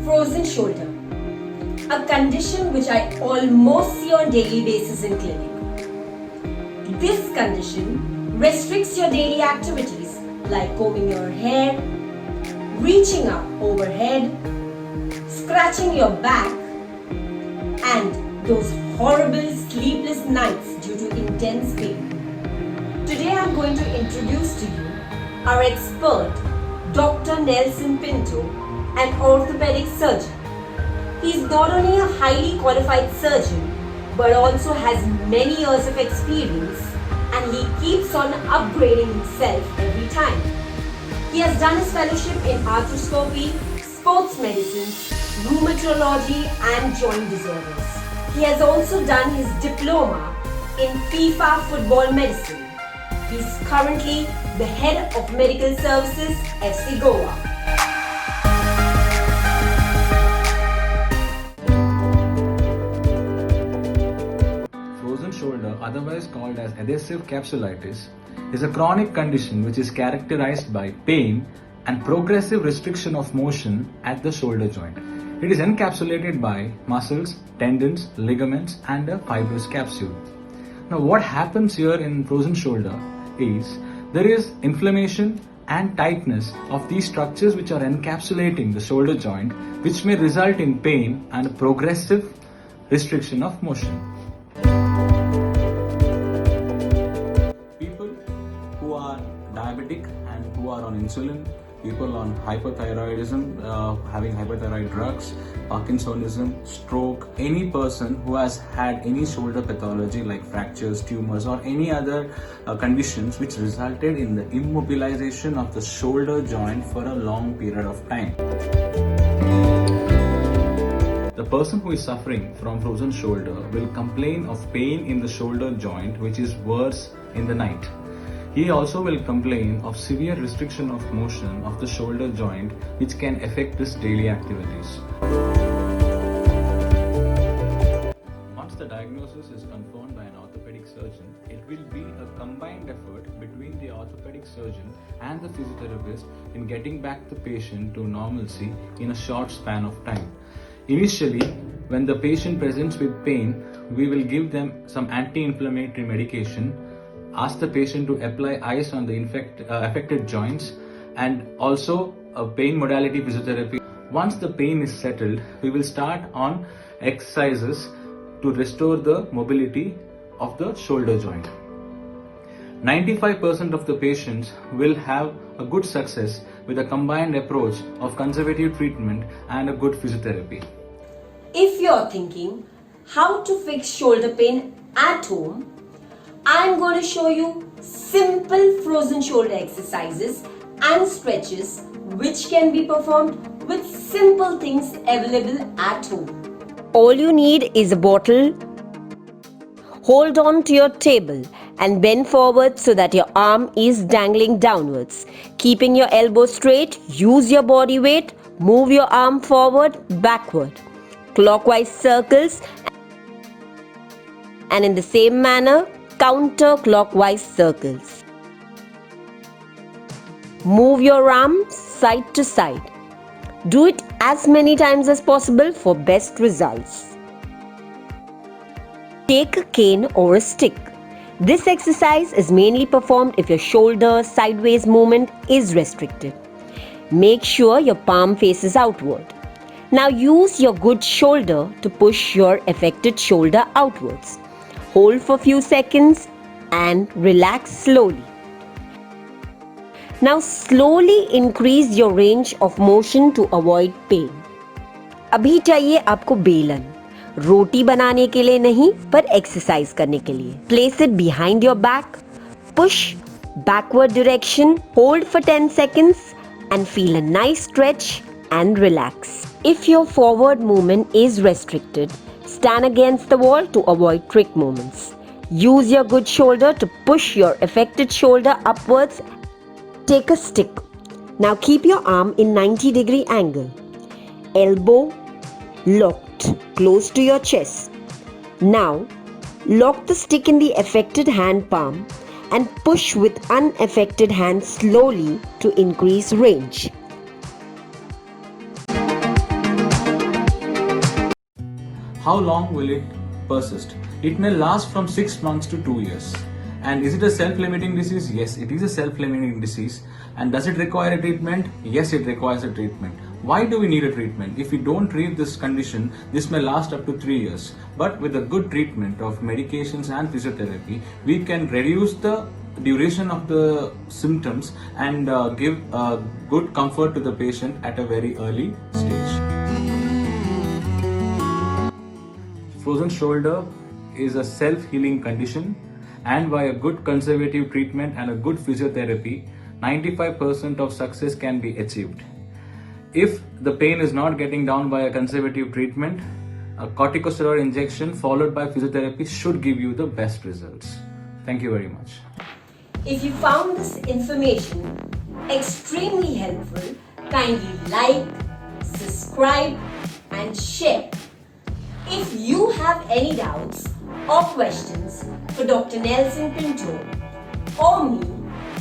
Frozen shoulder, a condition which I almost see on daily basis in clinic. This condition restricts your daily activities like combing your hair, reaching up overhead, scratching your back, and those horrible sleepless nights due to intense pain. Today I am going to introduce to you our expert, Dr. Nelson Pinto, an orthopedic surgeon. He is not only a highly qualified surgeon but also has many years of experience, and he keeps on upgrading himself every time. He has done his fellowship in arthroscopy, sports medicine, rheumatology and joint disorders. He has also done his diploma in FIFA football medicine. He is currently the head of medical services, FC Goa. Frozen shoulder, otherwise called as adhesive capsulitis, is a chronic condition which is characterized by pain and progressive restriction of motion at the shoulder joint. It is encapsulated by muscles, tendons, ligaments and a fibrous capsule. Now what happens here in frozen shoulder is there is inflammation and tightness of these structures which are encapsulating the shoulder joint, which may result in pain and progressive restriction of motion. People who are diabetic and who are on insulin, people on hypothyroidism, having hypothyroid drugs, Parkinsonism, stroke, any person who has had any shoulder pathology like fractures, tumors or any other conditions which resulted in the immobilization of the shoulder joint for a long period of time. The person who is suffering from frozen shoulder will complain of pain in the shoulder joint which is worse in the night. He also will complain of severe restriction of motion of the shoulder joint which can affect his daily activities. Once the diagnosis is confirmed by an orthopedic surgeon, it will be a combined effort between the orthopedic surgeon and the physiotherapist in getting back the patient to normalcy in a short span of time. Initially, when the patient presents with pain, we will give them some anti-inflammatory medication, ask the patient to apply ice on the affected joints, and also a pain modality physiotherapy. Once the pain is settled, we will start on exercises to restore the mobility of the shoulder joint. 95% of the patients will have a good success with a combined approach of conservative treatment and a good physiotherapy. If you're thinking how to fix shoulder pain at home, I'm going to show you simple frozen shoulder exercises and stretches which can be performed with simple things available at home. All you need is a bottle. Hold on to your table and bend forward so that your arm is dangling downwards. Keeping your elbow straight, use your body weight, move your arm forward, backward, clockwise circles, and in the same manner, counterclockwise circles. Move your arm side to side. Do it as many times as possible for best results. Take a cane or a stick. This exercise is mainly performed if your shoulder sideways movement is restricted. Make sure your palm faces outward. Now use your good shoulder to push your affected shoulder outwards. Hold for few seconds and relax slowly. Now slowly increase your range of motion to avoid pain. अभी चाहिए आपको बेलन, रोटी बनाने के लिए नहीं पर exercise करने के लिए. Place it behind your back, push backward direction, hold for 10 seconds and feel a nice stretch and relax. If your forward movement is restricted, stand against the wall to avoid trick movements. Use your good shoulder to push your affected shoulder upwards. Take a stick. Now keep your arm in 90-degree angle. Elbow locked close to your chest. Now lock the stick in the affected hand palm and push with unaffected hand slowly to increase range. how long will it persist? It may last from 6 months to 2 years. And is it a self-limiting disease? Yes, it is a self-limiting disease. And does it require a treatment? Yes, it requires a treatment. Why do we need a treatment? If we don't treat this condition, this may last up to 3 years. But with a good treatment of medications and physiotherapy, we can reduce the duration of the symptoms and give good comfort to the patient at a very early stage. Frozen shoulder is a self-healing condition, and by a good conservative treatment and a good physiotherapy, 95% of success can be achieved. If the pain is not getting down by a conservative treatment, a corticosteroid injection followed by physiotherapy should give you the best results. Thank you very much. If you found this information extremely helpful, kindly like, subscribe and share. If you have any doubts or questions for Dr. Nelson Pinto or me,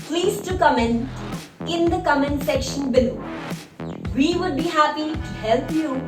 please do comment in the comment section below. We would be happy to help you